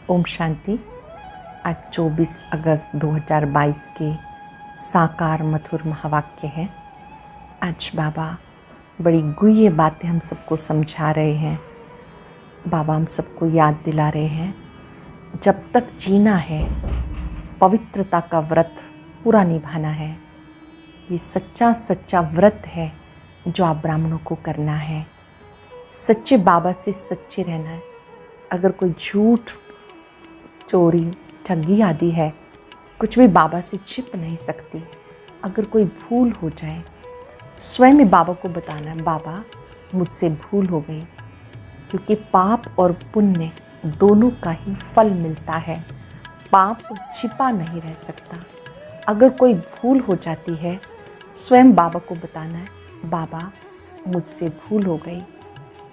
ओम शांति। आज 24 अगस्त 2022 के साकार मधुर महावाक्य हैं। आज बाबा बड़ी गुह्य बातें हम सबको समझा रहे हैं। बाबा हम सबको याद दिला रहे हैं, जब तक जीना है पवित्रता का व्रत पूरा निभाना है। ये सच्चा व्रत है जो आप ब्राह्मणों को करना है। सच्चे बाबा से सच्चे रहना है। अगर कोई झूठ, चोरी, ठगी आदि है, कुछ भी बाबा से छिप नहीं सकती। अगर कोई भूल हो जाए, स्वयं में बाबा को बताना है, बाबा मुझसे भूल हो गई, क्योंकि पाप और पुण्य दोनों का ही फल मिलता है। पाप छिपा नहीं रह सकता। अगर कोई भूल हो जाती है, स्वयं बाबा को बताना है, बाबा मुझसे भूल हो गई।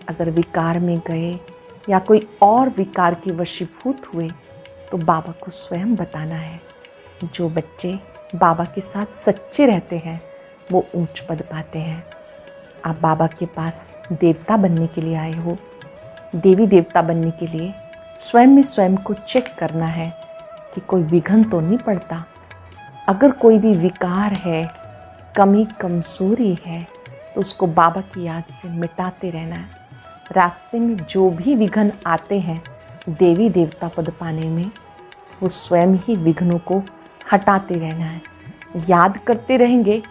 अगर विकार में गए या कोई और विकार के वशीभूत हुए तो बाबा को स्वयं बताना है। जो बच्चे बाबा के साथ सच्चे रहते हैं वो ऊंच पद पाते हैं। आप बाबा के पास देवता बनने के लिए आए हो। देवी देवता बनने के लिए स्वयं में स्वयं को चेक करना है कि कोई विघ्न तो नहीं पड़ता। अगर कोई भी विकार है, कमी कमजोरी है, तो उसको बाबा की याद से मिटाते रहना है। रास्ते में जो भी विघ्न आते हैं देवी देवता पद पाने में, वो स्वयं ही विघ्नों को हटाते रहना है। याद करते रहेंगे,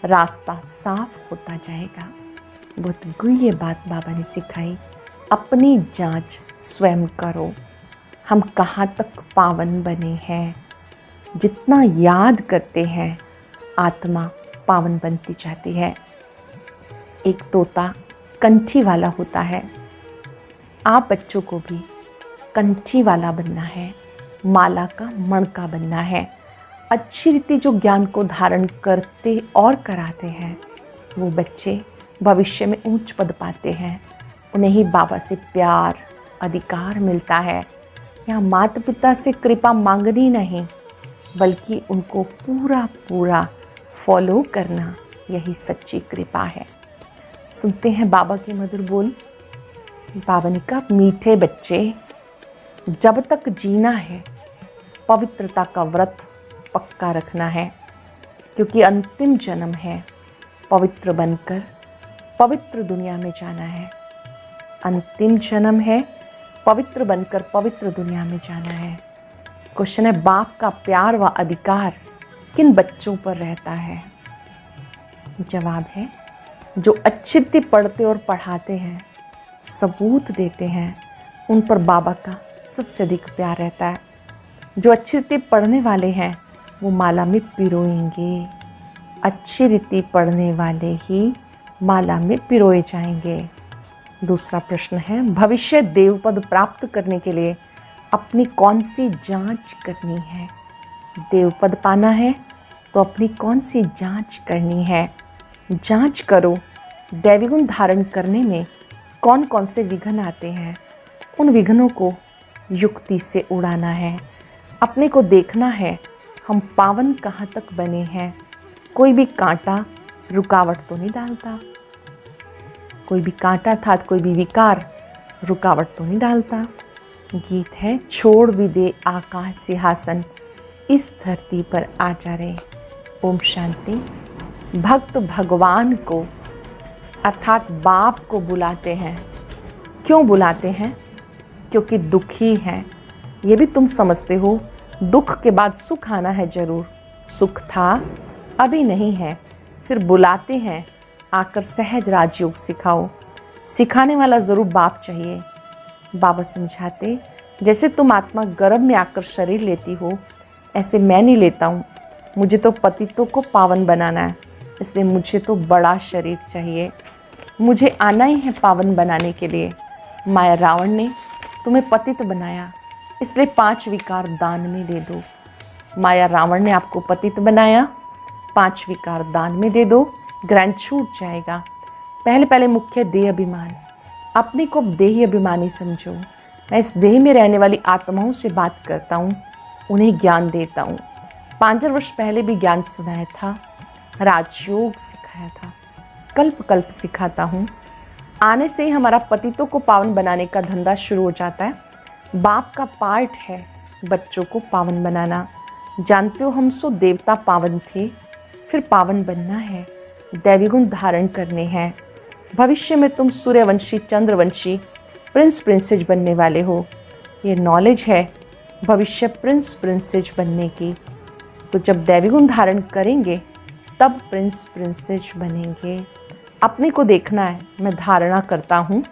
रास्ता साफ होता जाएगा। बहुत गुह्य बात बाबा ने सिखाई। अपनी जांच स्वयं करो। हम कहाँ तक पावन बने हैं। जितना याद करते हैं आत्मा पावन बनती जाती है। एक तोता कंठी वाला होता है। आप बच्चों को भी कंठी वाला बनना है, माला का मणका बनना है। अच्छी रीति जो ज्ञान को धारण करते और कराते हैं, वो बच्चे भविष्य में ऊंच पद पाते हैं। उन्हें ही बाबा से प्यार, अधिकार मिलता है। यहाँ माता पिता से कृपा मांगनी नहीं, बल्कि उनको पूरा फॉलो करना, यही सच्ची कृपा है। सुनते हैं बाबा के मधुर बोल। बाबा ने कहा, मीठे बच्चे, जब तक जीना है पवित्रता का व्रत पक्का रखना है, क्योंकि अंतिम जन्म है पवित्र बनकर पवित्र दुनिया में जाना है। अंतिम जन्म है पवित्र बनकर पवित्र दुनिया में जाना है। क्वेश्चन है, बाप का प्यार व अधिकार किन बच्चों पर रहता है? जवाब है, जो अच्छी रीति पढ़ते और पढ़ाते हैं, सबूत देते हैं, उन पर बाबा का सबसे अधिक प्यार रहता है। जो अच्छी रीति पढ़ने वाले हैं वो माला में पिरोएंगे। अच्छी रीति पढ़ने वाले ही माला में पिरोए जाएंगे। दूसरा प्रश्न है, भविष्य देवपद प्राप्त करने के लिए अपनी कौन सी जांच करनी है? देवपद पाना है तो अपनी कौन सी जांच करनी है? जांच करो, दैवी गुण धारण करने में कौन कौन से विघ्न आते हैं। उन विघ्नों को युक्ति से उड़ाना है। अपने को देखना है, हम पावन कहाँ तक बने हैं। कोई भी कांटा रुकावट तो नहीं डालता। कोई भी कांटा अर्थात कोई भी विकार रुकावट तो नहीं डालता। गीत है, छोड़ भी दे आकाश सिंहासन, इस धरती पर आ जा रे। ओम शांति। भक्त भगवान को अर्थात बाप को बुलाते हैं। क्यों बुलाते हैं? क्योंकि दुखी हैं। ये भी तुम समझते हो, दुख के बाद सुख आना है जरूर। सुख था, अभी नहीं है, फिर बुलाते हैं, आकर सहज राजयोग सिखाओ। सिखाने वाला ज़रूर बाप चाहिए। बाबा समझाते, जैसे तुम आत्मा गर्भ में आकर शरीर लेती हो, ऐसे मैं नहीं लेता हूँ। मुझे तो पतितों को पावन बनाना है, इसलिए मुझे तो बड़ा शरीर चाहिए। मुझे आना ही है पावन बनाने के लिए। माया रावण ने तुम्हें पतित बनाया, इसलिए 5 विकार दान में दे दो। माया रावण ने आपको पतित बनाया, 5 विकार दान में दे दो, ग्रहण छूट जाएगा। पहले मुख्य देह अभिमान। अपने को देही अभिमानी समझो। मैं इस देह में रहने वाली आत्माओं से बात करता हूँ, उन्हें ज्ञान देता हूँ। 5 वर्ष पहले भी ज्ञान सुनाया था, राजयोग सिखाया था, कल्प सिखाता हूँ। आने से ही हमारा पतितों को पावन बनाने का धंधा शुरू हो जाता है। बाप का पार्ट है बच्चों को पावन बनाना। जानते हो हम सो देवता पावन थे, फिर पावन बनना है, दैवी गुण धारण करने हैं। भविष्य में तुम सूर्यवंशी, चंद्रवंशी, प्रिंस प्रिंसेज बनने वाले हो। ये नॉलेज है भविष्य प्रिंस प्रिंसेज बनने की। तो जब दैवी गुण धारण करेंगे तब प्रिंस प्रिंसेज बनेंगे। अपने को देखना है, मैं धारणा करता हूँ,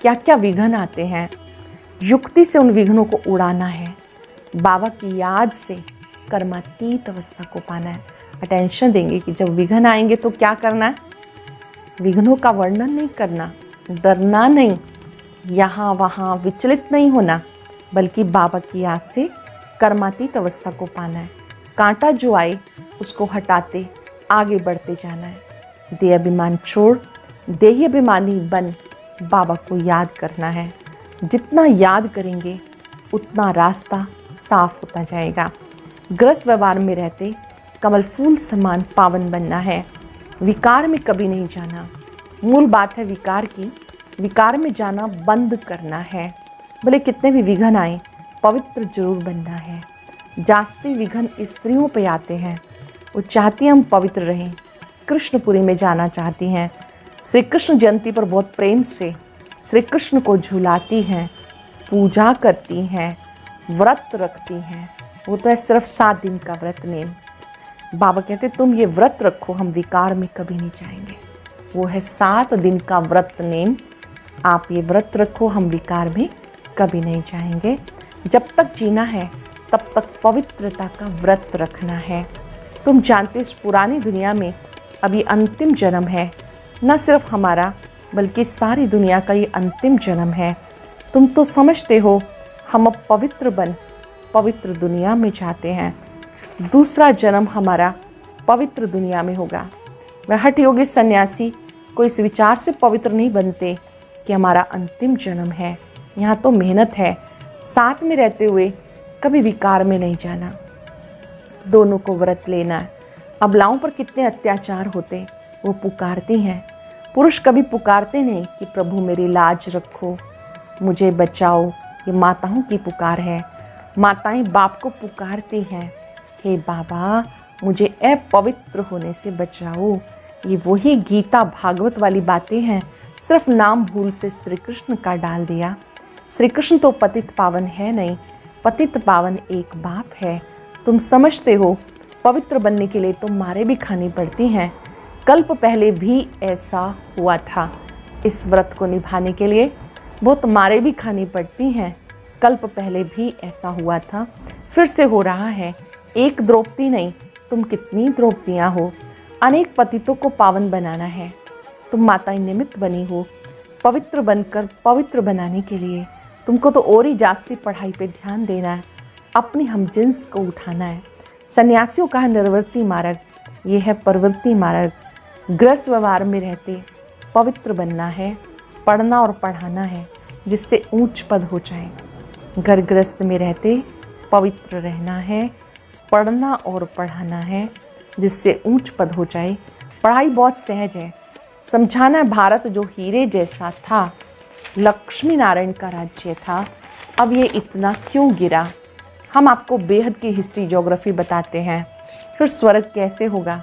क्या क्या विघ्न आते हैं, युक्ति से उन विघ्नों को उड़ाना है। बाबा की याद से कर्मातीत अवस्था को पाना है। अटेंशन देंगे कि जब विघ्न आएंगे तो क्या करना है। विघ्नों का वर्णन नहीं करना, डरना नहीं, यहाँ वहाँ विचलित नहीं होना, बल्कि बाबा की याद से कर्मातीत अवस्था को पाना है। कांटा जो आए उसको हटाते आगे बढ़ते जाना है। देह अभिमान छोड़ देही अभिमानी बन बाबा को याद करना है। जितना याद करेंगे उतना रास्ता साफ होता जाएगा। ग्रस्त व्यवहार में रहते कमल फूल समान पावन बनना है। विकार में कभी नहीं जाना। मूल बात है विकार की, विकार में जाना बंद करना है। भले कितने भी विघ्न आए, पवित्र जरूर बनना है। जास्ती विघ्न स्त्रियों पे आते हैं, वो चाहती हैं हम पवित्र रहें, कृष्णपुरी में जाना चाहती हैं। श्री कृष्ण जयंती पर बहुत प्रेम से श्री कृष्ण को झुलाती हैं, पूजा करती हैं, व्रत रखती हैं। वो तो है सिर्फ 7 दिन का व्रत नेम। बाबा कहते तुम ये व्रत रखो, हम विकार में कभी नहीं जाएंगे। वो है 7 दिन का व्रत नेम। आप ये व्रत रखो, हम विकार में कभी नहीं जाएंगे। जब तक जीना है तब तक पवित्रता का व्रत रखना है। तुम जानते हो इस पुरानी दुनिया में अभी अंतिम जन्म है, न सिर्फ हमारा बल्कि सारी दुनिया का ये अंतिम जन्म है। तुम तो समझते हो हम अब पवित्र बन पवित्र दुनिया में जाते हैं। दूसरा जन्म हमारा पवित्र दुनिया में होगा। वह हठ योगी सन्यासी को इस विचार से पवित्र नहीं बनते कि हमारा अंतिम जन्म है। यहाँ तो मेहनत है, साथ में रहते हुए कभी विकार में नहीं जाना। दोनों को व्रत लेना है। अबलाओं पर कितने अत्याचार होते, वो पुकारती हैं। पुरुष कभी पुकारते नहीं कि प्रभु मेरी लाज रखो, मुझे बचाओ। ये माताओं की पुकार है। माताएं बाप को पुकारती हैं, हे बाबा मुझे अपवित्र होने से बचाओ। ये वही गीता भागवत वाली बातें हैं, सिर्फ नाम भूल से श्री कृष्ण का डाल दिया। श्री कृष्ण तो पतित पावन है नहीं, पतित पावन एक बाप है। तुम समझते हो पवित्र बनने के लिए तो मारे भी खानी पड़ती हैं। कल्प पहले भी ऐसा हुआ था। इस व्रत को निभाने के लिए बहुत मारे भी खानी पड़ती हैं। कल्प पहले भी ऐसा हुआ था, फिर से हो रहा है। एक द्रौपदी नहीं, तुम कितनी द्रौपदियाँ हो। अनेक पतितों को पावन बनाना है। तुम माताएं निमित्त बनी हो पवित्र बनकर पवित्र बनाने के लिए। तुमको तो और ही जास्ती पढ़ाई पे ध्यान देना है, अपनी हमजिन्स को उठाना है। सन्यासियों का है निर्वृत्ति मार्ग, ये है प्रवृत्ति मार्ग। ग्रस्त व्यवहार में रहते पवित्र बनना है, पढ़ना और पढ़ाना है जिससे ऊंच पद हो जाए। घर गृहस्थ में रहते पवित्र रहना है, पढ़ना और पढ़ाना है जिससे ऊंच पद हो जाए। पढ़ाई बहुत सहज है। समझाना है भारत जो हीरे जैसा था, लक्ष्मी नारायण का राज्य था, अब ये इतना क्यों गिरा। हम आपको बेहद की हिस्ट्री ज्योग्राफी बताते हैं। फिर स्वर्ग कैसे होगा,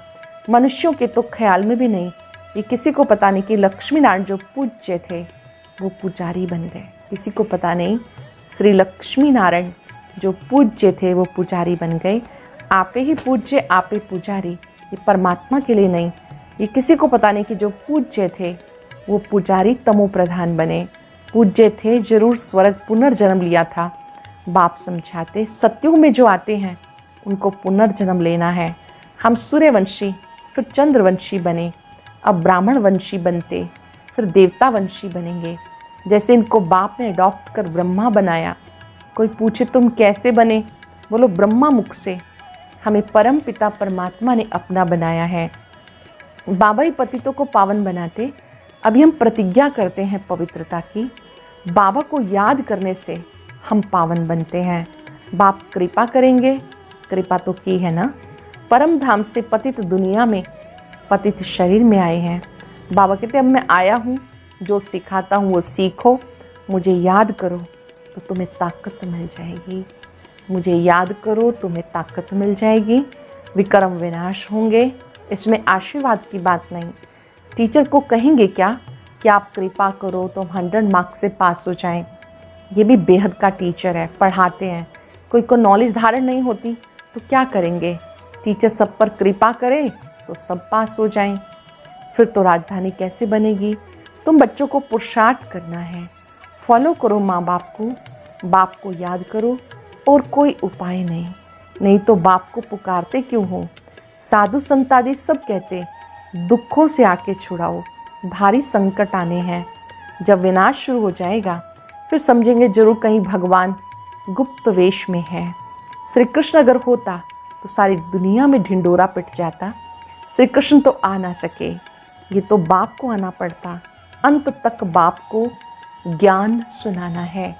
मनुष्यों के तो ख्याल में भी नहीं। ये किसी को पता नहीं कि लक्ष्मी नारायण जो पूज्य थे वो पुजारी बन गए। किसी को पता नहीं श्री लक्ष्मी नारायण जो पूज्य थे वो पुजारी बन गए। आपे ही पूज्य आपे पुजारी, ये परमात्मा के लिए नहीं। ये किसी को पता नहीं कि जो पूज्य थे वो पुजारी तमो प्रधान बने। पूज्य थे जरूर, स्वर्ग पुनर्जन्म लिया था। बाप समझाते सत्युग में जो आते हैं उनको पुनर्जन्म लेना है। हम सूर्यवंशी फिर चंद्रवंशी बने, अब ब्राह्मण वंशी बनते, फिर देवता वंशी बनेंगे। जैसे इनको बाप ने अडॉप्ट कर ब्रह्मा बनाया। कोई पूछे तुम कैसे बने, बोलो ब्रह्मा मुख से। हमें परम पिता परमात्मा ने अपना बनाया है। बाबा ही पतितों को पावन बनाते। अभी हम प्रतिज्ञा करते हैं पवित्रता की। बाबा को याद करने से हम पावन बनते हैं। बाप कृपा करेंगे, कृपा तो की है ना। परम धाम से पतित दुनिया में पतित शरीर में आए हैं। बाबा कहते अब मैं आया हूँ, जो सिखाता हूँ वो सीखो, मुझे याद करो तो तुम्हें ताकत मिल जाएगी। मुझे याद करो, तुम्हें ताकत मिल जाएगी। विक्रम विनाश होंगे, इसमें आशीर्वाद की बात नहीं। टीचर को कहेंगे क्या कि आप कृपा करो तो 100 मार्क्स से पास हो जाएं। ये भी बेहद का टीचर है, पढ़ाते हैं। कोई को नॉलेज धारण नहीं होती तो क्या करेंगे? टीचर सब पर कृपा करे तो सब पास हो जाएं। फिर तो राजधानी कैसे बनेगी? तुम बच्चों को पुरुषार्थ करना है। फॉलो करो माँ बाप को याद करो, और कोई उपाय नहीं तो बाप को पुकारते क्यों हो? साधु संत आदि सब कहते दुखों से आके छुड़ाओ, भारी संकट आने हैं। जब विनाश शुरू हो जाएगा फिर समझेंगे जरूर कहीं भगवान गुप्त वेश में है। श्री कृष्ण अगर होता तो सारी दुनिया में ढिंडोरा पिट जाता। श्री कृष्ण तो आ ना सके, ये तो बाप को आना पड़ता। अंत तक बाप को ज्ञान सुनाना है।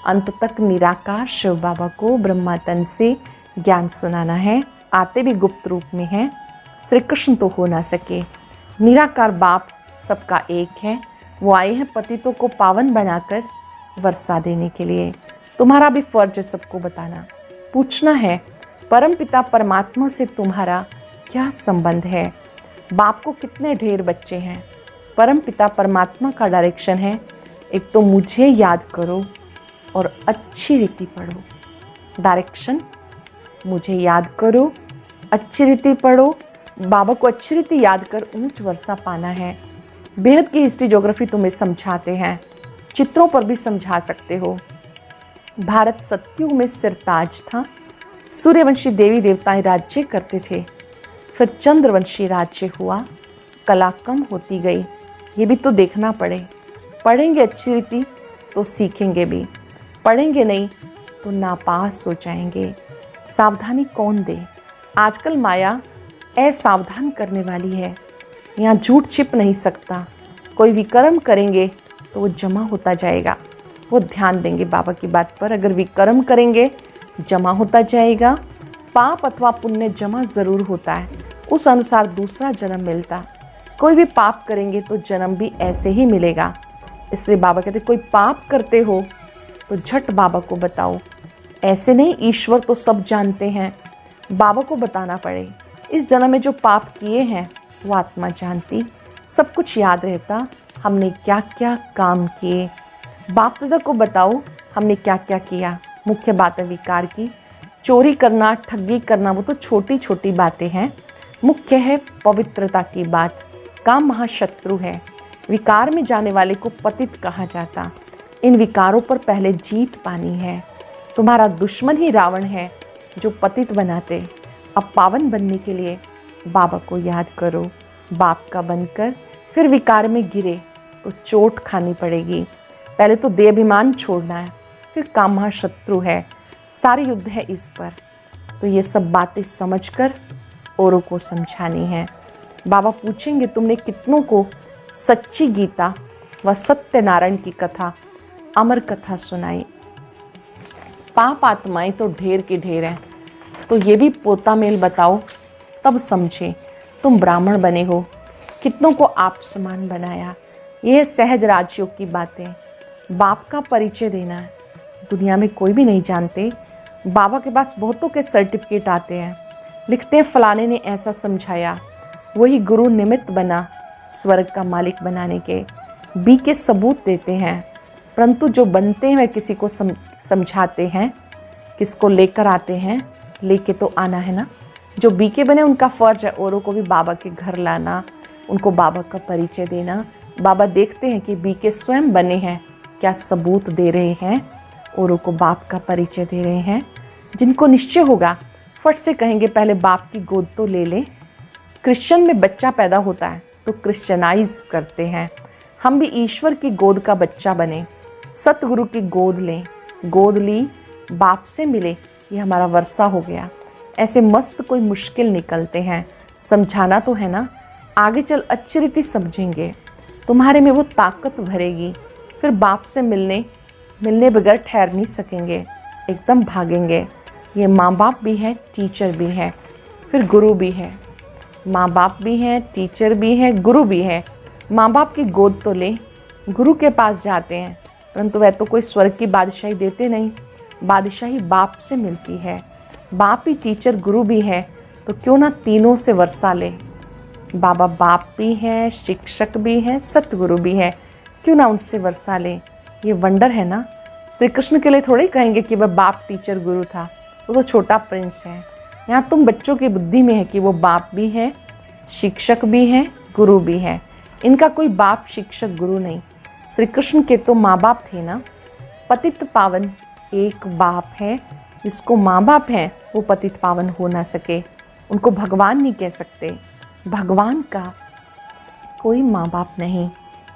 अंत तक निराकार शिव बाबा को ब्रह्मा तन से ज्ञान सुनाना है। आते भी गुप्त रूप में हैं। श्री कृष्ण तो हो ना सके। निराकार बाप सबका एक है। वो आए हैं पतितों को पावन बनाकर वर्षा देने के लिए। तुम्हारा भी फर्ज है सबको बताना, पूछना है परम पिता परमात्मा से तुम्हारा क्या संबंध है। बाप को कितने ढेर बच्चे हैं। परम पिता परमात्मा का डायरेक्शन है, एक तो मुझे याद करो और अच्छी रीति पढ़ो। डायरेक्शन, मुझे याद करो, अच्छी रीति पढ़ो। बाबा को अच्छी रीति याद कर ऊंच वर्षा पाना है। बेहद की हिस्ट्री ज्योग्राफी तुम्हें समझाते हैं, चित्रों पर भी समझा सकते हो। भारत सतयुग में सिरताज था। सूर्यवंशी देवी देवताएं राज्य करते थे। फिर चंद्रवंशी राज्य हुआ, कला कम होती गई। ये भी तो देखना पढ़ेंगे अच्छी रीति तो सीखेंगे भी, पढ़ेंगे नहीं तो नापास हो जाएंगे। सावधानी कौन दे? आजकल माया असावधान करने वाली है। यहाँ झूठ छिप नहीं सकता। कोई विकर्म करेंगे तो वो जमा होता जाएगा। वो ध्यान देंगे बाबा की बात पर। अगर विकर्म करेंगे जमा होता जाएगा। पाप अथवा पुण्य जमा ज़रूर होता है, उस अनुसार दूसरा जन्म मिलता। कोई भी पाप करेंगे तो जन्म भी ऐसे ही मिलेगा। इसलिए बाबा कहते कोई पाप करते हो तो झट बाबा को बताओ। ऐसे नहीं, ईश्वर तो सब जानते हैं, बाबा को बताना पड़े। इस जन्म में जो पाप किए हैं वो आत्मा जानती। सब कुछ याद रहता हमने क्या क्या काम किए। बाप दादा को बताओ हमने क्या क्या किया। मुख्य बात है विकार की। चोरी करना, ठगी करना वो तो छोटी छोटी बातें हैं। मुख्य है पवित्रता की बात। काम महाशत्रु है। विकार में जाने वाले को पतित कहा जाता। इन विकारों पर पहले जीत पानी है। तुम्हारा दुश्मन ही रावण है जो पतित बनाते। अब पावन बनने के लिए बाबा को याद करो। बाप का बनकर फिर विकार में गिरे तो चोट खानी पड़ेगी। पहले तो देहाभिमान छोड़ना है, फिर काम महाशत्रु है। सारी युद्ध है इस पर। तो ये सब बातें समझकर औरों को समझानी है। बाबा पूछेंगे तुमने कितनों को सच्ची गीता व सत्यनारायण की कथा, अमर कथा सुनाई। पाप आत्माएं तो ढेर के ढेर हैं, तो ये भी पोता मेल बताओ, तब समझे तुम ब्राह्मण बने हो। कितनों को आप समान बनाया। यह सहज राजयोग की बातें। बाप का परिचय देना है। दुनिया में कोई भी नहीं जानते। बाबा के पास बहुतों के सर्टिफिकेट आते हैं, लिखते हैं फलाने ने ऐसा समझाया। वही गुरु निमित्त बना स्वर्ग का मालिक बनाने के। बी के सबूत देते हैं, परंतु जो बनते हैं वह किसी को समझाते हैं, किसको लेकर आते हैं। लेके तो आना है ना। जो बी के बने उनका फ़र्ज है औरों को भी बाबा के घर लाना, उनको बाबा का परिचय देना। बाबा देखते हैं कि बी के स्वयं बने हैं, क्या सबूत दे रहे हैं, औरों को बाप का परिचय दे रहे हैं। जिनको निश्चय होगा फट से कहेंगे पहले बाप की गोद तो ले लें। क्रिश्चियन में बच्चा पैदा होता है तो क्रिश्चियनाइज करते हैं। हम भी ईश्वर की गोद का बच्चा बने, सतगुरु की गोद लें। गोद ली, बाप से मिले, ये हमारा वर्षा हो गया। ऐसे मस्त कोई मुश्किल निकलते हैं। समझाना तो है ना। आगे चल अच्छी रीति समझेंगे, तुम्हारे में वो ताकत भरेगी। फिर बाप से मिलने बगैर ठहर नहीं सकेंगे, एकदम भागेंगे। ये माँ बाप भी है, टीचर भी है, फिर गुरु भी है। माँ बाप भी हैं, टीचर भी है, गुरु भी है। माँ बाप की गोद तो ले, गुरु के पास जाते हैं, परंतु वह तो कोई स्वर्ग की बादशाही देते नहीं, बादशाही बाप से मिलती है। बाप ही टीचर गुरु भी है, तो क्यों ना तीनों से वर्षा ले। बाबा बाप भी हैं, शिक्षक भी हैं, सतगुरु भी है, क्यों ना उनसे वर्षा ले। ये वंडर है ना। श्री कृष्ण के लिए थोड़ी कहेंगे कि वह बाप टीचर गुरु था, वो तो छोटा प्रिंस है। यहाँ तुम बच्चों की बुद्धि में है कि वो बाप भी है, शिक्षक भी हैं, गुरु भी है। इनका कोई बाप शिक्षक गुरु नहीं। श्री कृष्ण के तो माँ बाप थे ना। पतित पावन एक बाप है, जिसको माँ बाप हैं वो पतित पावन हो ना सके, उनको भगवान नहीं कह सकते। भगवान का कोई माँ बाप नहीं,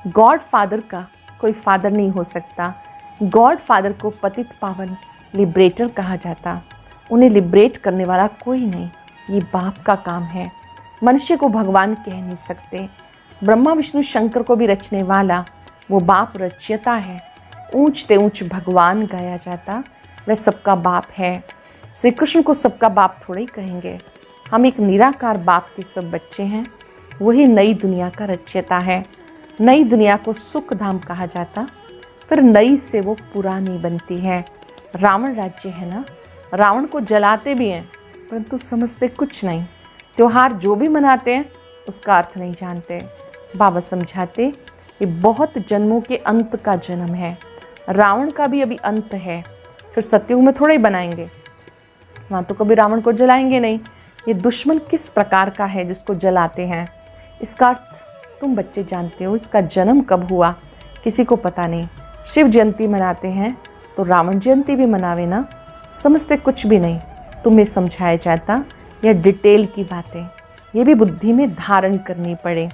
गॉड फादर का कोई फादर नहीं हो सकता। गॉड फादर को पतित पावन लिबरेटर कहा जाता, उन्हें लिबरेट करने वाला कोई नहीं। ये बाप का काम है। मनुष्य को भगवान कह नहीं सकते। ब्रह्मा विष्णु शंकर को भी रचने वाला वो बाप रचयिता है। ऊंचते ऊंच भगवान गाया जाता, वह सबका बाप है। श्री कृष्ण को सबका बाप थोड़े ही कहेंगे। हम एक निराकार बाप के सब बच्चे हैं। वही नई दुनिया का रचयिता है। नई दुनिया को सुख धाम कहा जाता, फिर नई से वो पुरानी बनती है। रावण राज्य है ना, रावण को जलाते भी हैं परंतु समझते कुछ नहीं। त्योहार जो भी मनाते हैं उसका अर्थ नहीं जानते। बाबा समझाते ये बहुत जन्मों के अंत का जन्म है। रावण का भी अभी अंत है, फिर सतयुग में थोड़े ही बनाएंगे, वहाँ तो कभी रावण को जलाएंगे नहीं। ये दुश्मन किस प्रकार का है जिसको जलाते हैं, इसका अर्थ तुम बच्चे जानते हो। इसका जन्म कब हुआ किसी को पता नहीं। शिव जयंती मनाते हैं तो रावण जयंती भी मनावे ना, समझते कुछ भी नहीं। तुम्हें समझाया जाता यह डिटेल की बातें, ये भी बुद्धि में धारण करनी पड़े।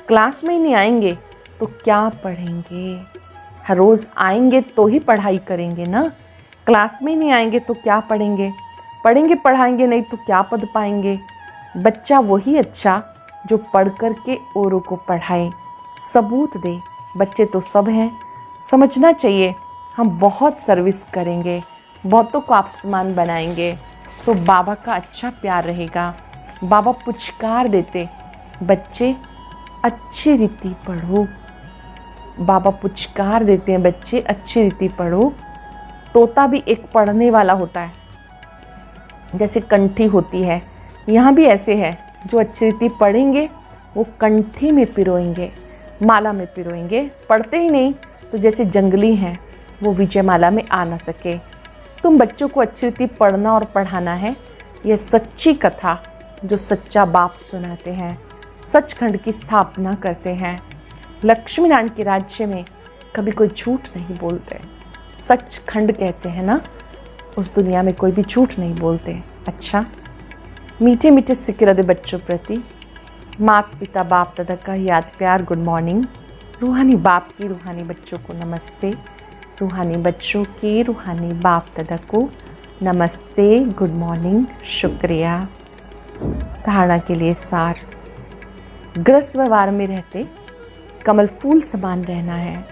क्लास में ही नहीं आएंगे तो क्या पढ़ेंगे। हर रोज़ आएंगे तो ही पढ़ाई करेंगे ना। क्लास में ही नहीं आएंगे तो क्या पढ़ेंगे। पढ़ेंगे पढ़ाएंगे नहीं तो क्या पद पाएंगे। बच्चा वही अच्छा जो पढ़ कर के औरों को पढ़ाए, सबूत दे। बच्चे तो सब हैं, समझना चाहिए। हम बहुत सर्विस करेंगे, बहुतों को आप समान बनाएंगे तो बाबा का अच्छा प्यार रहेगा। बाबा पुचकार देते, बच्चे अच्छी रीति पढ़ो। बाबा पुचकार देते हैं, बच्चे अच्छी रीति पढ़ो। तोता भी एक पढ़ने वाला होता है, जैसे कंठी होती है। यहाँ भी ऐसे है, जो अच्छी रीति पढ़ेंगे वो कंठी में पिरोएंगे, माला में पिरोएंगे। पढ़ते ही नहीं तो जैसे जंगली हैं, वो विजयमाला में आ ना सके। तुम बच्चों को अच्छी रीति पढ़ना और पढ़ाना है। यह सच्ची कथा जो सच्चा बाप सुनाते हैं, सचखंड की स्थापना करते हैं। लक्ष्मी नारायण के राज्य में कभी कोई झूठ नहीं बोलते, सचखंड कहते हैं ना। उस दुनिया में कोई भी झूठ नहीं बोलते। अच्छा, मीठे मीठे सिक्के रदे बच्चों प्रति माता पिता बाप दादा का याद प्यार गुड मॉर्निंग। रूहानी बाप की रूहानी बच्चों को नमस्ते। रूहानी बच्चों के रूहानी बाप दादा को नमस्ते, गुड मॉर्निंग, शुक्रिया। धारणा के लिए सार। ग्रस्त व्यवहार में रहते कमल फूल समान रहना है।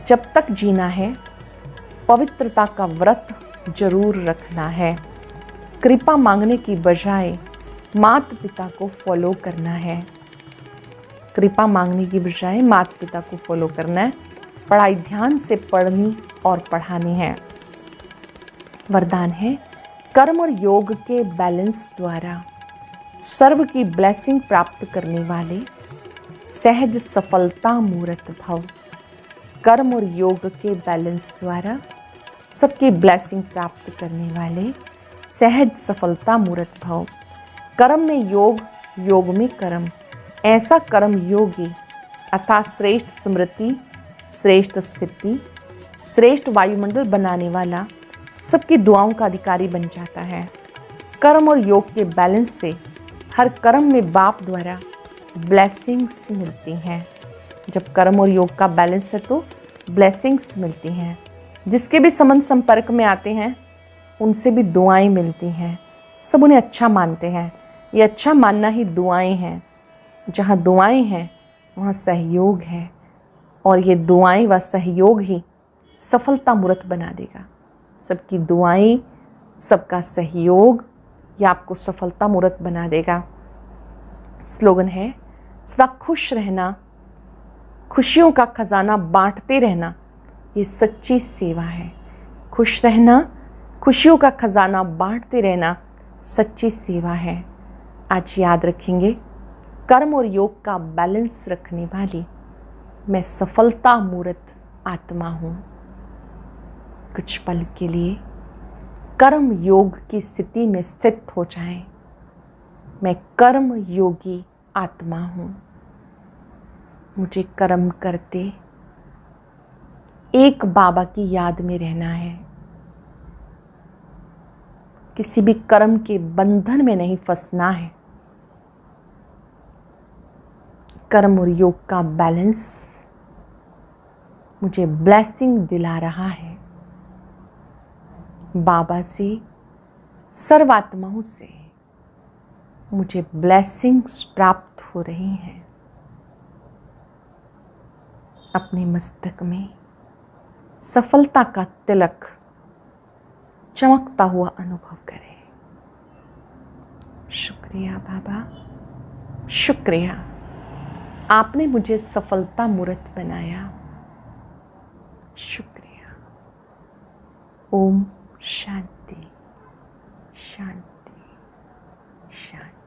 जब तक जीना है पवित्रता का व्रत जरूर रखना है। कृपा मांगने की बजाय माता पिता को फॉलो करना है। कृपा मांगने की बजाय माता पिता को फॉलो करना है। पढ़ाई ध्यान से पढ़नी और पढ़ानी है। वरदान है, कर्म और योग के बैलेंस द्वारा सर्व की ब्लेसिंग प्राप्त करने वाले सहज सफलता मूर्त भव। कर्म और योग के बैलेंस द्वारा सबकी ब्लेसिंग प्राप्त करने वाले सहज सफलता मूर्त भव। कर्म में योग, योग में कर्म। ऐसा कर्म योगी अर्थात श्रेष्ठ स्मृति, श्रेष्ठ स्थिति, श्रेष्ठ वायुमंडल बनाने वाला सबकी दुआओं का अधिकारी बन जाता है। कर्म और योग के बैलेंस से हर कर्म में बाप द्वारा ब्लेसिंग्स मिलती हैं। जब कर्म और योग का बैलेंस है तो ब्लेसिंग्स मिलती हैं। जिसके भी संबंध संपर्क में आते हैं उनसे भी दुआएं मिलती हैं। सब उन्हें अच्छा मानते हैं। ये अच्छा मानना ही दुआएं हैं। जहाँ दुआएं हैं वहाँ सहयोग है, और ये दुआएं व सहयोग ही सफलता मूर्त बना देगा। सबकी दुआएं, सबका सहयोग ये आपको सफलता मूर्त बना देगा। स्लोगन है, सदा खुश रहना, खुशियों का खजाना बांटते रहना, ये सच्ची सेवा है। खुश रहना, खुशियों का खजाना बांटते रहना सच्ची सेवा है। आज याद रखेंगे, कर्म और योग का बैलेंस रखने वाली मैं सफलता मूर्त आत्मा हूँ। कुछ पल के लिए कर्म योग की स्थिति में स्थित हो जाएं। मैं कर्म योगी आत्मा हूँ। मुझे कर्म करते एक बाबा की याद में रहना है। किसी भी कर्म के बंधन में नहीं फंसना है। कर्म और योग का बैलेंस मुझे ब्लेसिंग दिला रहा है। बाबा से, सर्वात्माओं से मुझे ब्लेसिंग्स प्राप्त हो रही हैं। अपने मस्तक में सफलता का तिलक चमकता हुआ अनुभव करें। शुक्रिया बाबा, शुक्रिया, आपने मुझे सफलता मूर्त बनाया। शुक्रिया। ओम शांति शांति शांति।